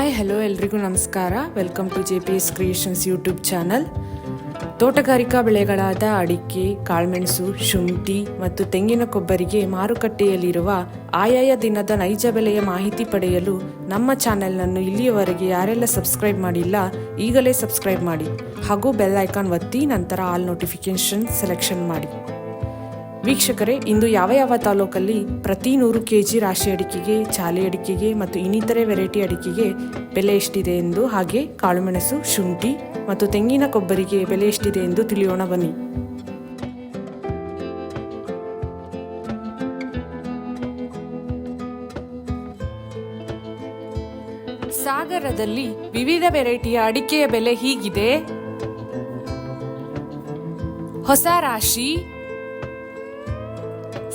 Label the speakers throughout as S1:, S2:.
S1: Hi hello ಎಲ್ರಿಗೂ ನಮಸ್ಕಾರ. Welcome to JPS creations YouTube channel. ತೋಟಗಾರಿಕಾ ಬೆಳೆಗಳಾದ ಅಡಿಕೆ, ಕಾಳುಮೆಣಸು, ಶುಂಠಿ ಮತ್ತು ತೆಂಗಿನ ಕೊಬ್ಬರಿಗೆ ಮಾರುಕಟ್ಟೆಯಲ್ಲಿರುವ ಆಯಾಯ ದಿನದ ನೈಜ ಬೆಲೆಯ ಮಾಹಿತಿ ಪಡೆಯಲು ನಮ್ಮ ಚಾನೆಲ್ನನ್ನು ಇಲ್ಲಿಯವರೆಗೆ ಯಾರೆಲ್ಲ ಸಬ್ಸ್ಕ್ರೈಬ್ ಮಾಡಿಲ್ಲ ಈಗಲೇ ಸಬ್ಸ್ಕ್ರೈಬ್ ಮಾಡಿ ಹಾಗೂ ಬೆಲ್ ಐಕಾನ್ ಒತ್ತಿ ನಂತರ ಆಲ್ ನೋಟಿಫಿಕೇಶನ್ ಸೆಲೆಕ್ಷನ್ ಮಾಡಿ. ವೀಕ್ಷಕರೇ, ಇಂದು ಯಾವ ತಾಲೂಕಲ್ಲಿ ಪ್ರತಿ 100 kg ರಾಶಿ ಅಡಿಕೆಗೆ, ಚಾಲಿ ಅಡಿಕೆಗೆ ಮತ್ತು ಇನ್ನಿತರೆ ವೆರೈಟಿ ಅಡಿಕೆಗೆ ಬೆಲೆ ಎಷ್ಟಿದೆ ಎಂದು, ಹಾಗೆ ಕಾಳುಮೆಣಸು, ಶುಂಠಿ ಮತ್ತು ತೆಂಗಿನ ಕೊಬ್ಬರಿಗೆ ಬೆಲೆ ಎಷ್ಟಿದೆ ಎಂದು ತಿಳಿಯೋಣ ಬನ್ನಿ. ಸಾಗರದಲ್ಲಿ ವಿವಿಧ ವೆರೈಟಿಯ ಅಡಿಕೆಯ ಬೆಲೆ ಹೀಗಿದೆ. ಹೊಸ ರಾಶಿ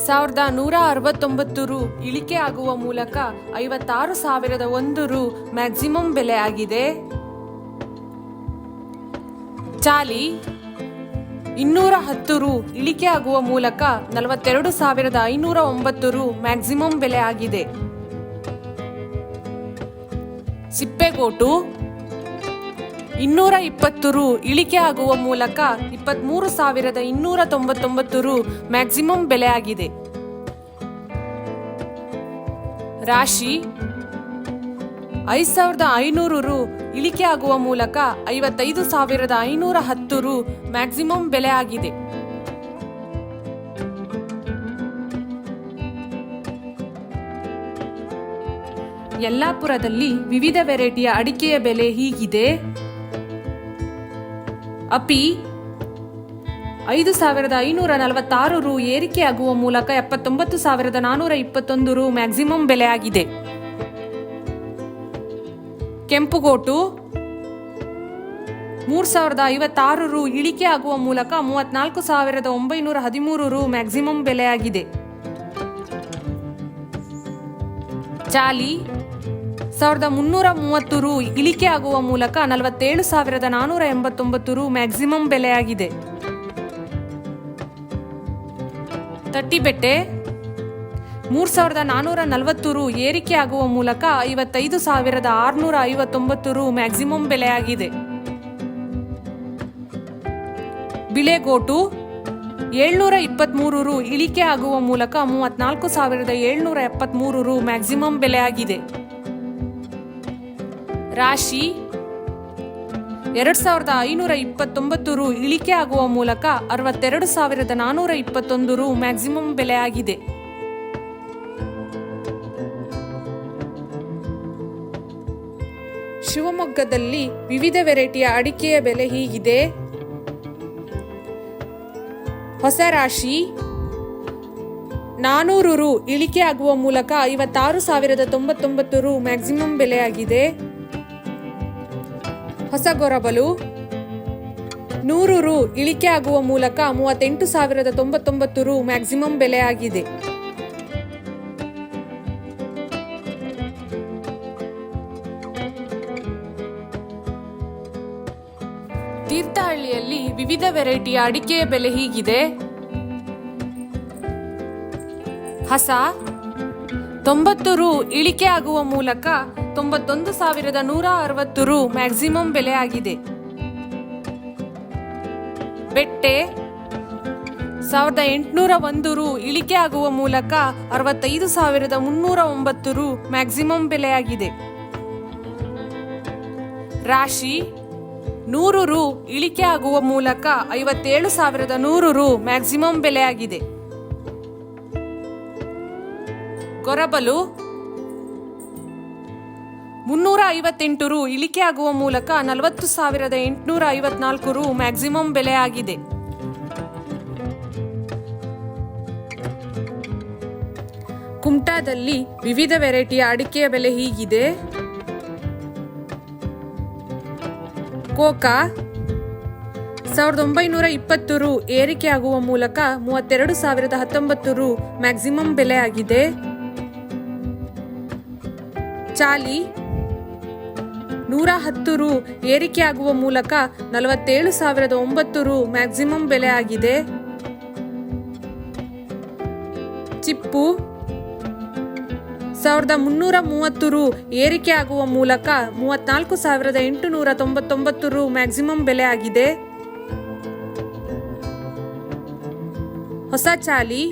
S1: 1169 ರು ಇಳಿಕೆ ಆಗುವ ಮೂಲಕ 56,001 ರು ಮ್ಯಾಕ್ಸಿಮಮ್ ಬೆಲೆ ಆಗಿದೆ. ಚಾಲಿ 210 ರು ಇಳಿಕೆ ಆಗುವ ಮೂಲಕ 42,509 ರು ಮ್ಯಾಕ್ಸಿಮಮ್ ಬೆಲೆ ಆಗಿದೆ. ಸಿಪ್ಪೆಗೋಟು 220 ರು ಇಳಿಕೆ ಆಗುವ ಮೂಲಕ 23,299 ರು ಮ್ಯಾಕ್ಸಿಮಮ್ ಬೆಲೆ ಆಗಿದೆ. ರಾಶಿ 5,500 ರು ಇಳಿಕೆ ಆಗುವ ಮೂಲಕ 55,510 ರು ಮ್ಯಾಕ್ಸಿಮಮ್ ಬೆಲೆ ಆಗಿದೆ. ಯಲ್ಲಾಪುರದಲ್ಲಿ ವಿವಿಧ ವೆರೈಟಿಯ ಅಡಿಕೆಯ ಬೆಲೆ ಹೀಗಿದೆ. ಅಪಿ 5,546 ರು ಏರಿಕೆಯಾಗುವ ಮೂಲಕ 79,421 ರು ಮ್ಯಾಕ್ಸಿಮಮ್ ಬೆಲೆ ಆಗಿದೆ. ಕೆಂಪುಗೋಟು 3,056 ರು ಇಳಿಕೆ ಆಗುವ ಮೂಲಕ 34,913 ರು ಮ್ಯಾಕ್ಸಿಮಮ್ ಬೆಲೆ ಆಗಿದೆ. ಚಾಲಿ 1,330 ರು ಇಳಿಕೆ ಆಗುವ ಮೂಲಕ 47,489 ರು ಮ್ಯಾಕ್ಸಿಮಮ್ ಬೆಲೆ ಆಗಿದೆ. ತಟ್ಟಿಬೆಟ್ಟೆ 3,440 ರು ಏರಿಕೆ ಆಗುವ ಮೂಲಕ 55,659 ರು ಮ್ಯಾಕ್ಸಿಮಮ್ ಬೆಲೆ ಆಗಿದೆ. ಬಿಳೆಗೋಟು 723 ರು ಇಳಿಕೆ ಆಗುವ ಮೂಲಕ 34,773 ರು ಮ್ಯಾಕ್ಸಿಮಮ್ ಬೆಲೆ ಆಗಿದೆ. ರಾಶಿ 2,529 ರು ಇಳಿಕೆ ಆಗುವ ಮೂಲಕ 62,421 ರು ಮ್ಯಾಕ್ಸಿಮಮ್ ಬೆಲೆ ಆಗಿದೆ. ಶಿವಮೊಗ್ಗದಲ್ಲಿ ವಿವಿಧ ವೆರೈಟಿಯ ಅಡಿಕೆಯ ಬೆಲೆ ಹೀಗಿದೆ. ಹೊಸ ರಾಶಿ 400 ರು ಇಳಿಕೆ ಆಗುವ ಮೂಲಕ 56,099 ರು ಮ್ಯಾಕ್ಸಿಮಮ್ ಬೆಲೆ ಆಗಿದೆ. ಹೊಸ ಗೊರಬಲು 100 ರು ಇಳಿಕೆ ಆಗುವ ಮೂಲಕ 38,099 ರು ಮ್ಯಾಕ್ಸಿಮಮ್ ಬೆಲೆ ಆಗಿದೆ. ತೀರ್ಥಹಳ್ಳಿಯಲ್ಲಿ ವಿವಿಧ ವೆರೈಟಿಯ ಅಡಿಕೆಯ ಬೆಲೆ ಹೀಗಿದೆ. ಹಸ 90 ರು ಇಳಿಕೆ ಆಗುವ ಮೂಲಕ 91,160 ರು ಮ್ಯಾಕ್ಸಿಮಮ್ ಬೆಲೆ ಆಗಿದೆ. ಬೆಟ್ಟೆ 1,801 ರು ಇಳಿಕೆ ಆಗುವ ಮೂಲಕ 65,309 ರು ಮ್ಯಾಕ್ಸಿಮಮ್ ಬೆಲೆ ಆಗಿದೆ. ರಾಶಿ 100 ರು ಇಳಿಕೆ ಆಗುವ ಮೂಲಕ 57,100 ರು ಮ್ಯಾಕ್ಸಿಮಮ್ ಬೆಲೆ ಆಗಿದೆ. ಗೊರಬಲು 358 ರು ಇಳಿಕೆ ಆಗುವ ಮೂಲಕ 40,854 ರು ಮ್ಯಾಕ್ಸಿಮಮ್ ಬೆಲೆ ಆಗಿದೆ. ಕುಮಟಾದಲ್ಲಿ ವಿವಿಧ ವೆರೈಟಿಯ ಅಡಿಕೆಯ ಬೆಲೆ ಹೀಗಿದೆ. ಕೋಕಾ 1,920 ರು ಏರಿಕೆ ಆಗುವ ಮೂಲಕ 32,019 ರು ಮ್ಯಾಕ್ಸಿಮಮ್ ಬೆಲೆ ಆಗಿದೆ. ಚಾಲಿ 110 ರು ಏರಿಕೆ ಆಗುವ ಮೂಲಕ 47,009 ರು ಮ್ಯಾಕ್ಸಿಮಮ್ ಬೆಲೆ ಆಗಿದೆ. ಚಿಪ್ಪು 1330 ರು ಏರಿಕೆ ಆಗುವ ಮೂಲಕ 34,899 ರು ಮ್ಯಾಕ್ಸಿಮಮ್ ಬೆಲೆ ಆಗಿದೆ. ಹೊಸ ಚಾಲಿ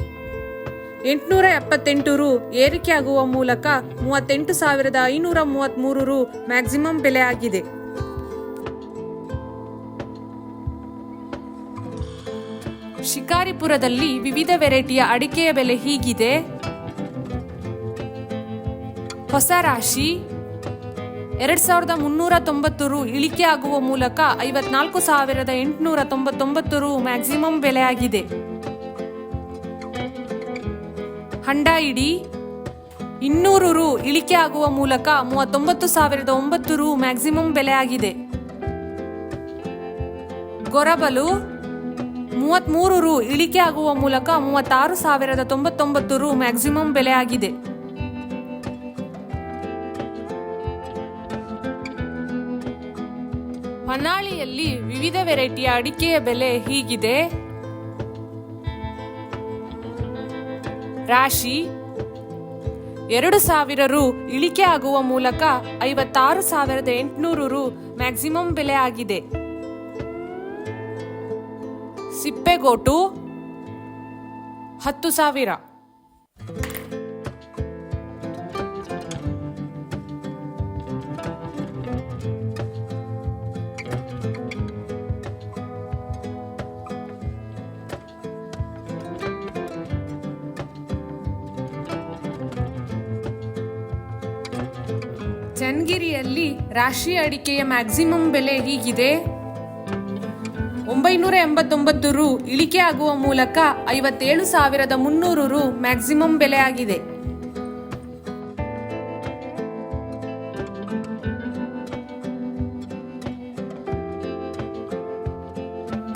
S1: 878 ರು ಏರಿಕೆ ಆಗುವ ಮೂಲಕ 38,533 ರು ಮ್ಯಾಕ್ಸಿಮಮ್ ಬೆಲೆ ಆಗಿದೆ. ಶಿಕಾರಿಪುರದಲ್ಲಿ ವಿವಿಧ ವೆರೈಟಿಯ ಅಡಿಕೆಯ ಬೆಲೆ ಹೀಗಿದೆ. ಹೊಸ ರಾಶಿ 2,390 ರು ಇಳಿಕೆ ಆಗುವ ಮೂಲಕ 54,899 ರು ಮ್ಯಾಕ್ಸಿಮಮ್ ಬೆಲೆ ಆಗಿದೆ. ಹಂಡಾಯಿಡಿ 200 ರು ಇಳಿಕೆ ಆಗುವ ಮೂಲಕ 39,009 ರು ಮ್ಯಾಕ್ಸಿಮಮ್ ಬೆಲೆ ಆಗಿದೆ. ಗೊರಬಲು 33 ರು ಇಳಿಕೆ ಆಗುವ ಮೂಲಕ 36,099 ರು ಮ್ಯಾಕ್ಸಿಮಮ್ ಬೆಲೆ ಆಗಿದೆ. ಹೊನ್ನಾಳಿಯಲ್ಲಿ ವಿವಿಧ ವೆರೈಟಿಯ ಅಡಿಕೆಯ ಬೆಲೆ ಹೀಗಿದೆ. ರಾಶಿ 2,000 ರು ಇಳಿಕೆ ಆಗುವ ಮೂಲಕ 56,800 ರು ಮ್ಯಾಕ್ಸಿಮಮ್ ಬೆಲೆ ಆಗಿದೆ. ಸಿಪ್ಪೆಗೋಟು 10,000. ಚನ್ನಗಿರಿಯಲ್ಲಿ ರಾಶಿ ಅಡಿಕೆಯ ಮ್ಯಾಕ್ಸಿಮಮ್ ಬೆಲೆ ಹೀಗಿದೆ. 989 ರು ಇಳಿಕೆ ಆಗುವ ಮೂಲಕ 57,300 ರು ಮ್ಯಾಕ್ಸಿಮಮ್ ಬೆಲೆ ಆಗಿದೆ.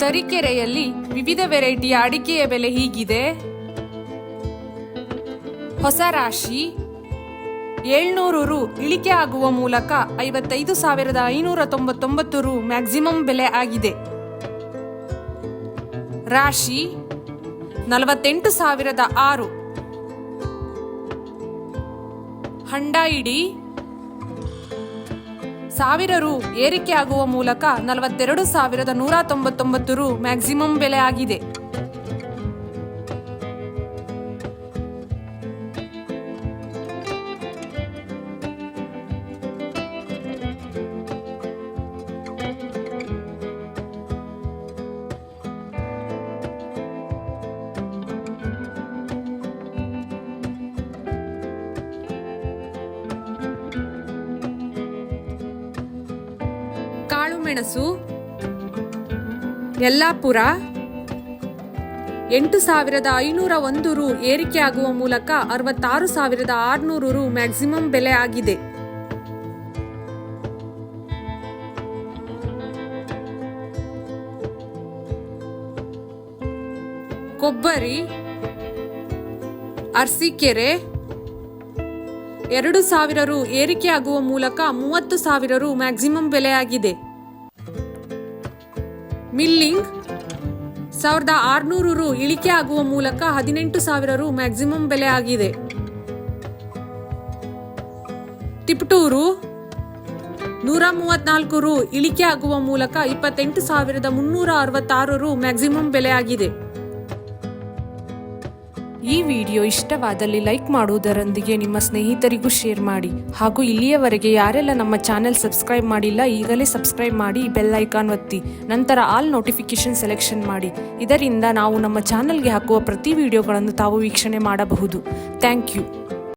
S1: ತರೀಕೆರೆಯಲ್ಲಿ ವಿವಿಧ ವೆರೈಟಿಯ ಅಡಿಕೆಯ ಬೆಲೆ ಹೀಗಿದೆ. ಹೊಸ ರಾಶಿ 700 ರು ಇಳಿಕೆ ಆಗುವ ಮೂಲಕ 55,599 ರು ಮ್ಯಾಕ್ಸಿಮಮ್ ಬೆಲೆ ಆಗಿದೆ. ರಾಶಿ 48,006. ಹಂಡಾಯಿಡಿ 1,000 ರು ಏರಿಕೆ ಆಗುವ ಮೂಲಕ 42,199 ರು ಮ್ಯಾಕ್ಸಿಮಮ್ ಬೆಲೆ ಆಗಿದೆ. ಕಾಳುಮೆಣಸು ಯಲ್ಲಾಪುರ 8,501 ರು ಏರಿಕೆ ಆಗುವ ಮೂಲಕ 66,600 ರು ಮ್ಯಾಕ್ಸಿಮಮ್ ಬೆಲೆ ಆಗಿದೆ. ಕೊಬ್ಬರಿ ಅರಸೀಕೆರೆ 2,000 ರು ಏರಿಕೆ ಆಗುವ ಮೂಲಕ 30,000 ರು ಮ್ಯಾಕ್ಸಿಮಮ್ ಬೆಲೆ ಆಗಿದೆ. ಮಿಲ್ಲಿಂಗ್ 1,600 ರು ಇಳಿಕೆ ಆಗುವ ಮೂಲಕ 18,000 ರು ಮ್ಯಾಕ್ಸಿಮಮ್ ಬೆಲೆ ಆಗಿದೆ. ತಿಪಟೂರು 134 ರು ಇಳಿಕೆ ಆಗುವ ಮೂಲಕ 28,366 ರು ಮ್ಯಾಕ್ಸಿಮಮ್ ಬೆಲೆ ಆಗಿದೆ. ಈ ವಿಡಿಯೋ ಇಷ್ಟವಾದಲ್ಲಿ ಲೈಕ್ ಮಾಡುವುದರೊಂದಿಗೆ ನಿಮ್ಮ ಸ್ನೇಹಿತರಿಗೂ ಶೇರ್ ಮಾಡಿ. ಹಾಗೂ ಇಲ್ಲಿಯವರೆಗೆ ಯಾರೆಲ್ಲ ನಮ್ಮ ಚಾನೆಲ್ ಸಬ್ಸ್ಕ್ರೈಬ್ ಮಾಡಿಲ್ಲ ಈಗಲೇ ಸಬ್ಸ್ಕ್ರೈಬ್ ಮಾಡಿ, ಬೆಲ್ ಐಕಾನ್ ಒತ್ತಿ, ನಂತರ ಆಲ್ ನೋಟಿಫಿಕೇಶನ್ ಸೆಲೆಕ್ಷನ್ ಮಾಡಿ. ಇದರಿಂದ ನಾವು ನಮ್ಮ ಚಾನೆಲ್ಗೆ ಹಾಕುವ ಪ್ರತಿ ವಿಡಿಯೋಗಳನ್ನು ತಾವು ವೀಕ್ಷಣೆ ಮಾಡಬಹುದು. Thank you.